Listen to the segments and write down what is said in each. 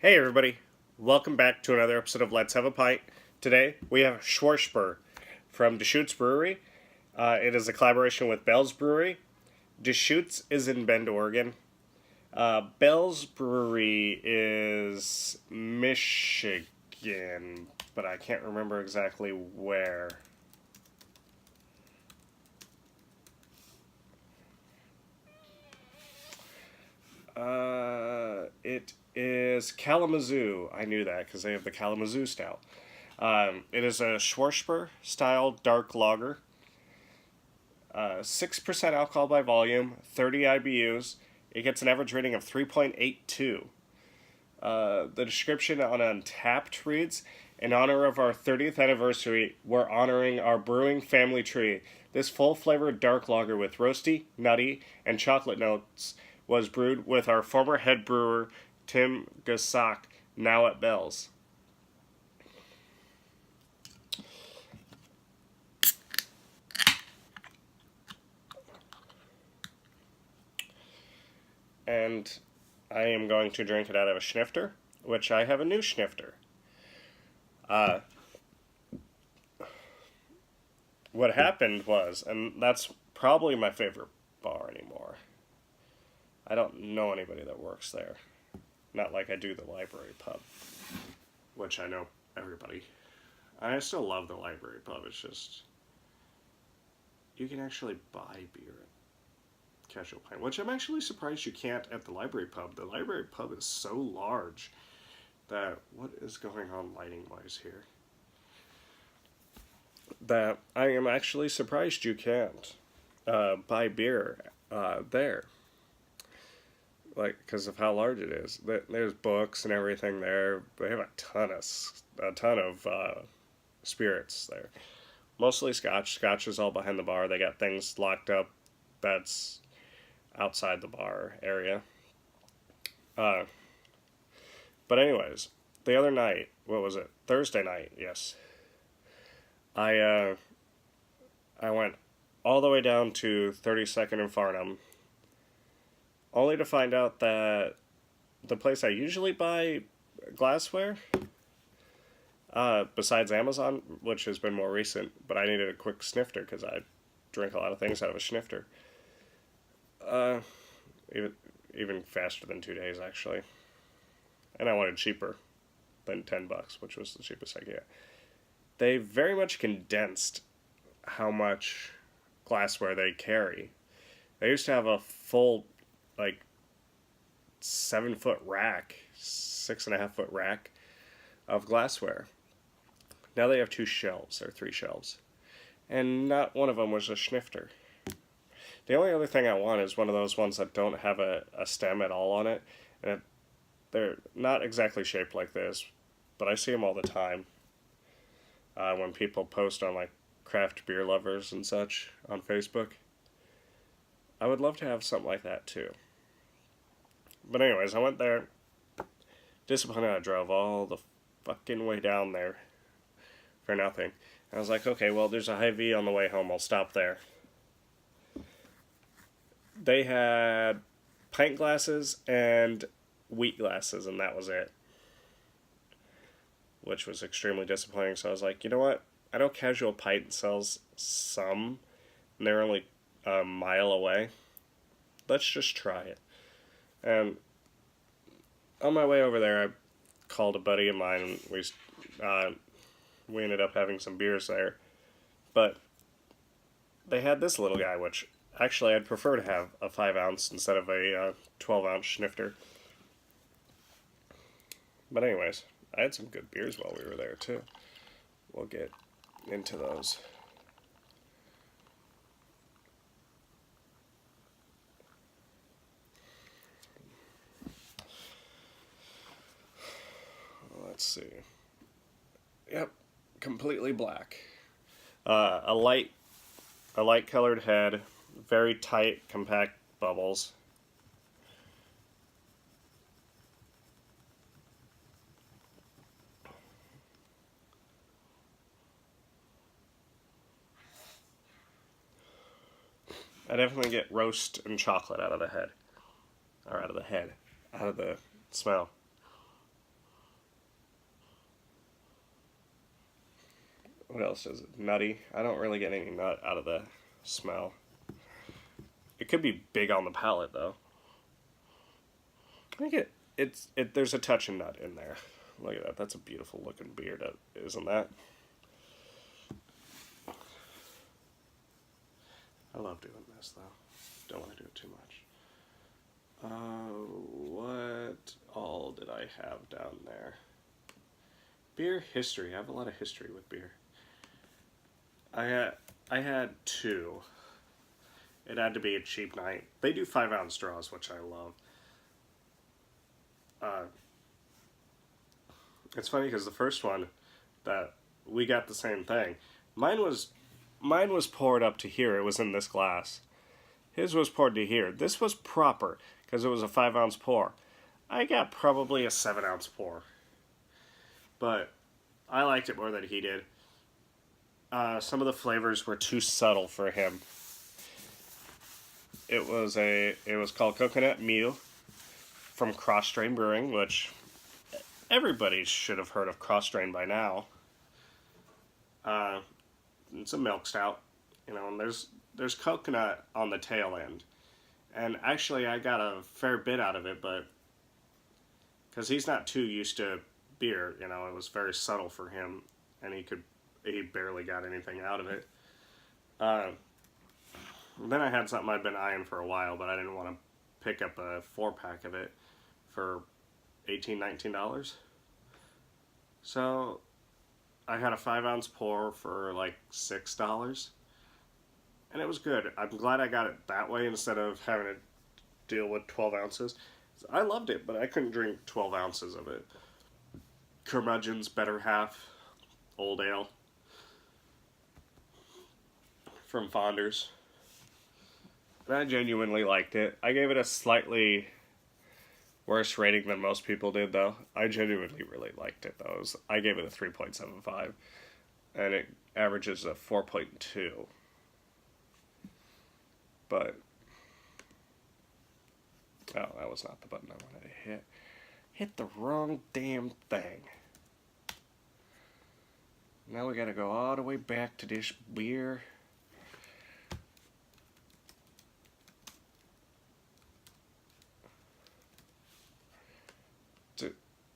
Hey everybody, welcome back to another episode of Let's Have a Pint. Today we have Schwarzbier from Deschutes Brewery. It is a collaboration with Bell's Brewery. Deschutes is in Bend, Oregon. Bell's Brewery is Michigan, but I can't remember exactly where. It is Kalamazoo. I knew that because they have the Kalamazoo style. It is a Schwarzbier style dark lager. 6% alcohol by volume, 30 IBUs. It gets an average rating of 3.82. The description on Untappd reads, in honor of our 30th anniversary, we're honoring our brewing family tree. This full-flavored dark lager with roasty, nutty, and chocolate notes was brewed with our former head brewer, Tim Gasak, now at Bell's. And I am going to drink it out of a schnifter, which I have a new schnifter. What happened was, and that's probably my favorite bar anymore. I don't know anybody that works there. Not like I do the library pub, which I know everybody. I still love the library pub. It's just, you can actually buy beer at Casual Pint, which I'm actually surprised you can't at the library pub. The library pub is so large that, what is going on lighting-wise here? That I am actually surprised you can't buy beer there. Like, because of how large it is. There's books and everything there. They have a ton of spirits there. Mostly Scotch. Scotch is all behind the bar. They got things locked up that's outside the bar area. But anyways, the other night, what was it? Thursday night, yes. I went all the way down to 32nd and Farnham, only to find out that the place I usually buy glassware, besides Amazon, which has been more recent, but I needed a quick snifter because I drink a lot of things out of a snifter. Even faster than 2 days, actually. And I wanted cheaper than $10, which was the cheapest I could get. They very much condensed how much glassware they carry. They used to have a full, 7-foot rack, 6.5-foot rack of glassware. Now they have 2 shelves, or 3 shelves. And not one of them was a schnifter. The only other thing I want is one of those ones that don't have a stem at all on it. And they're not exactly shaped like this, but I see them all the time. When people post on, craft beer lovers and such on Facebook. I would love to have something like that, too. But anyways, I went there. Disappointed I drove all the fucking way down there for nothing. I was like, okay, well, there's a Hy-Vee on the way home. I'll stop there. They had pint glasses and wheat glasses, and that was it. Which was extremely disappointing. So I was like, you know what? I know Casual Pint sells some, and they're only a mile away. Let's just try it. And on my way over there, I called a buddy of mine, and we ended up having some beers there. But they had this little guy, which actually I'd prefer to have a 5-ounce instead of a 12-ounce schnifter. But anyways, I had some good beers while we were there, too. We'll get into those. Let's see. Yep, completely black. A light colored head, very tight, compact bubbles. I definitely get roast and chocolate out of the head. Or out of the head. Out of the smell. What else is it? Nutty. I don't really get any nut out of the smell. It could be big on the palate though. I think there's a touch of nut in there. Look at that. That's a beautiful looking beer, isn't that? I love doing this though. Don't want to do it too much. What all did I have down there? Beer history. I have a lot of history with beer. I had two. It had to be a cheap night. They do 5-ounce straws, which I love. It's funny because the first one that we got the same thing. Mine was poured up to here. It was in this glass. His was poured to here. This was proper because it was a 5-ounce pour. I got probably a 7-ounce pour, but I liked it more than he did. Some of the flavors were too subtle for him. It was called Coconut Meal from Cross Strain Brewing, which everybody should have heard of Cross Strain by now. It's a milk stout, and there's coconut on the tail end, and actually I got a fair bit out of it, but because he's not too used to beer, it was very subtle for him, and he barely got anything out of it. Then I had something I'd been eyeing for a while, but I didn't want to pick up a 4-pack of it for $18, $19. So I had a 5-ounce pour for like $6, and it was good. I'm glad I got it that way instead of having to deal with 12 ounces. I loved it, but I couldn't drink 12 ounces of it. Curmudgeon's Better Half Old Ale from Fonders. And I genuinely liked it. I gave it a slightly worse rating than most people did, though. I genuinely really liked it, though. I gave it a 3.75, and it averages a 4.2. But, oh, that was not the button I wanted to hit. Hit the wrong damn thing. Now we gotta go all the way back to this beer.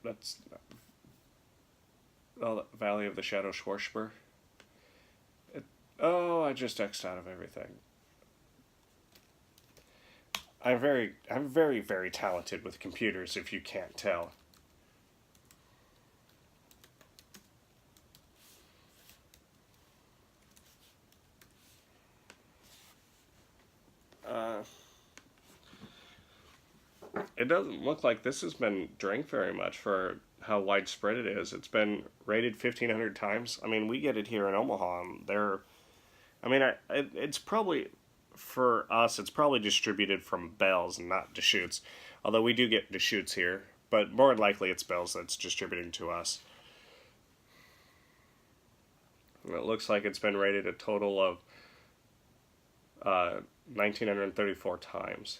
That's Valley of the Shadow Schwarzbier. I just X'd out of everything. I'm very, very talented with computers, if you can't tell. It doesn't look like this has been drank very much for how widespread it is. It's been rated 1,500 times. I mean, we get it here in Omaha, and it's probably, for us, it's probably distributed from Bell's and not Deschutes. Although we do get Deschutes here, but more than likely it's Bell's that's distributing to us. And it looks like it's been rated a total of 1,934 times.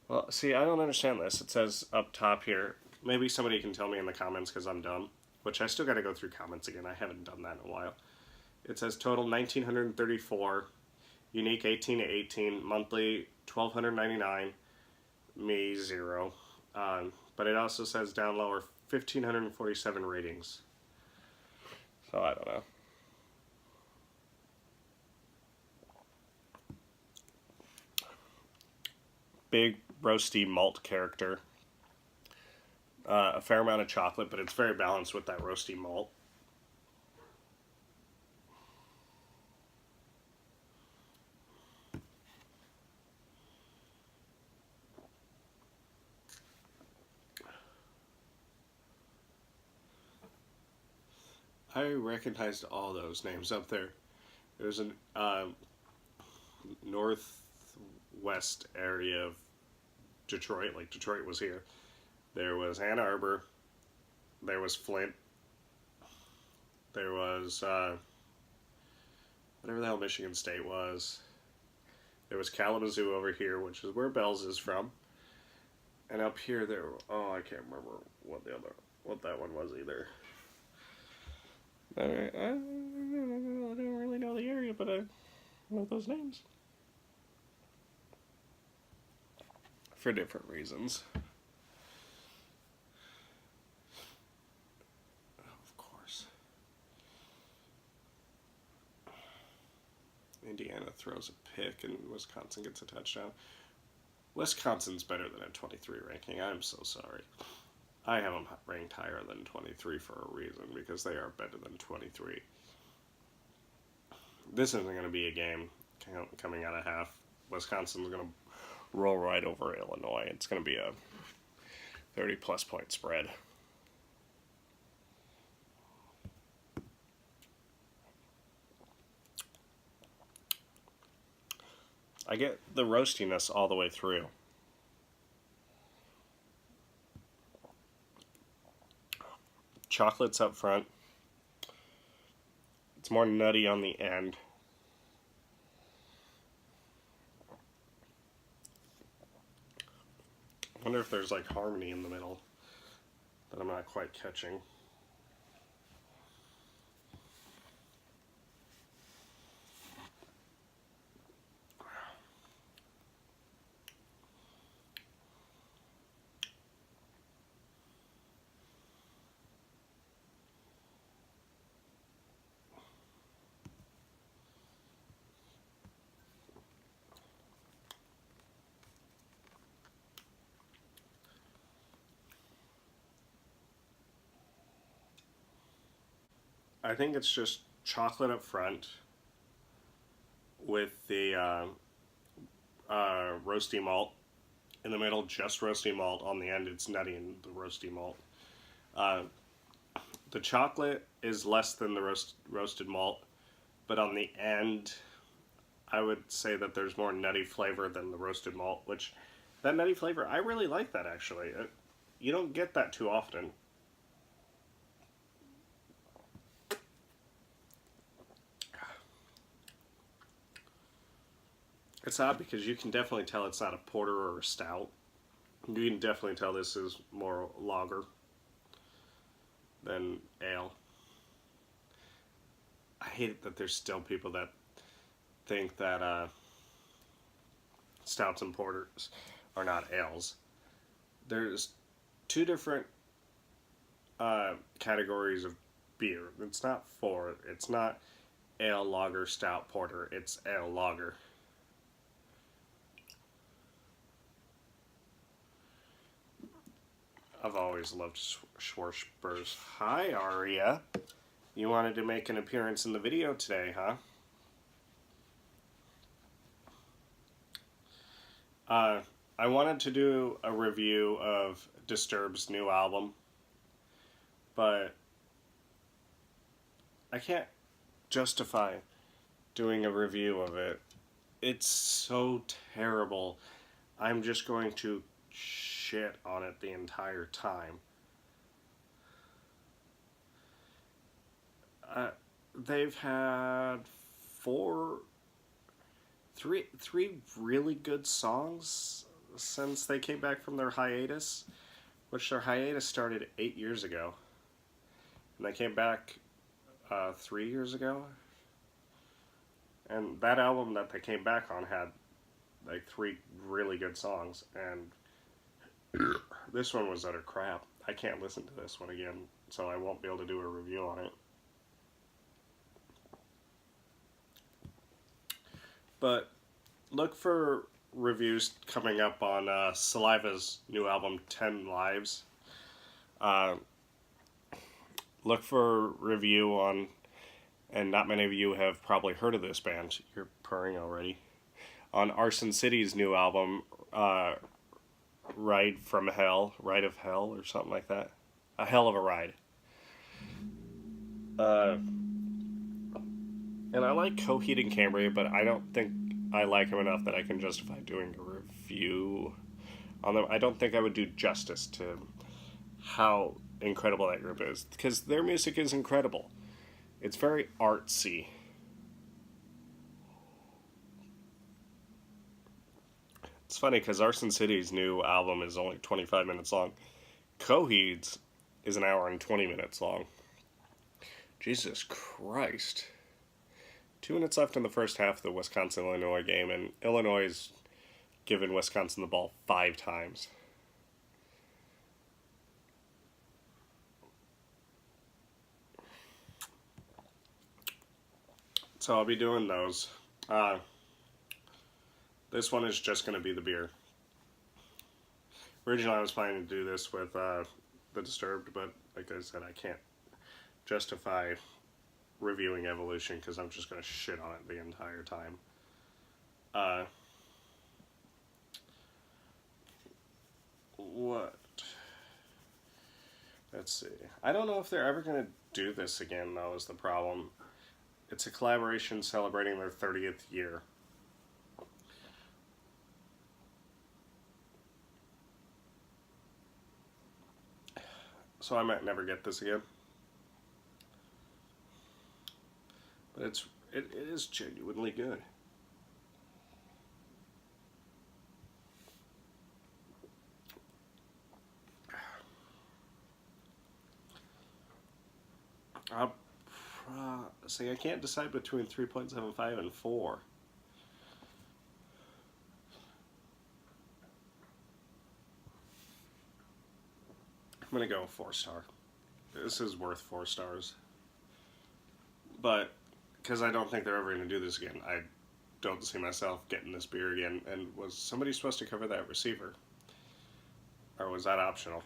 Well, see, I don't understand this. It says up top here, maybe somebody can tell me in the comments because I'm dumb, which I still got to go through comments again. I haven't done that in a while. It says total 1,934, unique 18 to 18, monthly 1,299, me 0. But it also says down lower 1,547 ratings. So I don't know. Big roasty malt character. A fair amount of chocolate, but it's very balanced with that roasty malt. I recognized all those names up there. There's a northwest area of Detroit, like Detroit was here. There was Ann Arbor, there was Flint, there was whatever the hell Michigan State was. There was Kalamazoo over here, which is where Bell's is from. And up here I can't remember what that one was either. I don't really know the area, but I know those names. For different reasons. Of course. Indiana throws a pick and Wisconsin gets a touchdown. Wisconsin's better than a 23 ranking. I'm so sorry. I have them ranked higher than 23 for a reason, because they are better than 23. This isn't going to be a game coming out of half. Wisconsin's going to roll right over Illinois. It's going to be a 30-plus point spread. I get the roastiness all the way through. Chocolate's up front. It's more nutty on the end. I wonder if there's like harmony in the middle that I'm not quite catching. I think it's just chocolate up front with the roasty malt. In the middle, just roasty malt. On the end, it's nutty in the roasty malt. The chocolate is less than the roasted malt, but on the end, I would say that there's more nutty flavor than the roasted malt, which, that nutty flavor, I really like that actually. You don't get that too often. It's odd because you can definitely tell it's not a porter or a stout. You can definitely tell this is more lager than ale. I hate it that there's still people that think that stouts and porters are not ales. There's two different categories of beer. It's not four. It's not ale, lager, stout, porter. It's ale, lager. I've always loved Schwarzbiers. Hi, Aria. You wanted to make an appearance in the video today, huh? I wanted to do a review of Disturbed's new album, but I can't justify doing a review of it. It's so terrible. I'm just going to shit on it the entire time. They've had three really good songs since they came back from their hiatus, which their hiatus started 8 years ago, and they came back 3 years ago. And that album that they came back on had like 3 really good songs, and this one was utter crap. I can't listen to this one again, so I won't be able to do a review on it. But look for reviews coming up on Saliva's new album, 10 Lives. Look for review on, and not many of you have probably heard of this band, you're purring already, on Arson City's new album, Ride of Hell, or something like that. A Hell of a Ride. And I like Coheed and Cambria, but I don't think I like them enough that I can justify doing a review on them. I don't think I would do justice to how incredible that group is, because their music is incredible. It's very artsy. It's funny because Arson City's new album is only 25 minutes long. Coheed's is an hour and 20 minutes long. Jesus Christ. 2 minutes left in the first half of the Wisconsin-Illinois game, and Illinois has given Wisconsin the ball 5 times. So I'll be doing those. This one is just going to be the beer. Originally I was planning to do this with the Disturbed, but like I said, I can't justify reviewing Evolution because I'm just going to shit on it the entire time. What? Let's see. I don't know if they're ever going to do this again, though, is the problem. It's a collaboration celebrating their 30th year. So I might never get this again. But it is genuinely good. See, I can't decide between 3.75 and 4. I'm gonna go 4-star. This is worth 4 stars. But because I don't think they're ever gonna do this again, I don't see myself getting this beer again. And was somebody supposed to cover that receiver, or was that optional?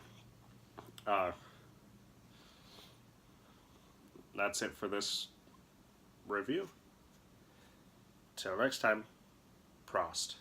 That's it for this review. Till next time, prost.